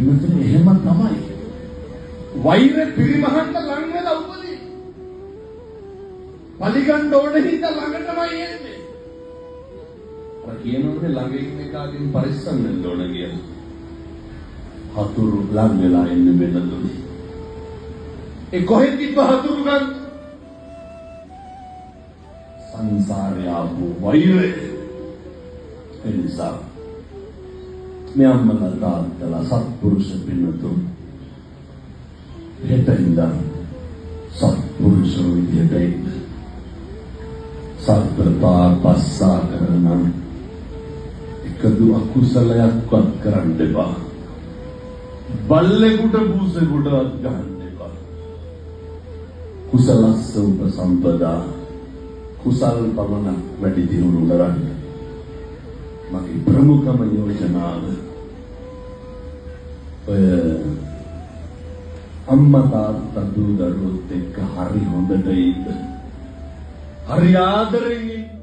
පිළිතුරු එහෙම තමයි. වෛර පිරිමහන්න ලං වෙලා උපදී. පලිගන්න ඕන හින්දා ළඟටමයි එන්නේ. අර කියනෝනේ ළඟ ඉන්න එකාගෙන් පරිස්සම් වෙන්න ඕන කියලා. හතුරු ලං වෙලා ඉන්න වෙනදුනේ. ඒ කොහෙද තිබ්බ හතුරු ගන්න? සංසාරය ආපු වෛරය. එනිසා මේ අම්මලා තාත්තලා සත්පුරුෂ පින්නතුන් හෙටින්දා සත්පුරුෂ විදියට සත්පතා පස්සා කරන එකදු අකුසලයක්වත් කරන්න එපා. බල්ලෙකුට බූසෙකුටවත් ගහන්න එපා. කුසලස්ස උපසම්පදා කුසල් පමණක් වැඩි දියුණු කරන්න. මගේ ප්‍රමුඛම යෝජනාව ඔය අම්මා තාත්තා දූ දරුවොත් එක්ක හරි හොඳට ඉන්න. හරි ආදරෙන් ඉන්න.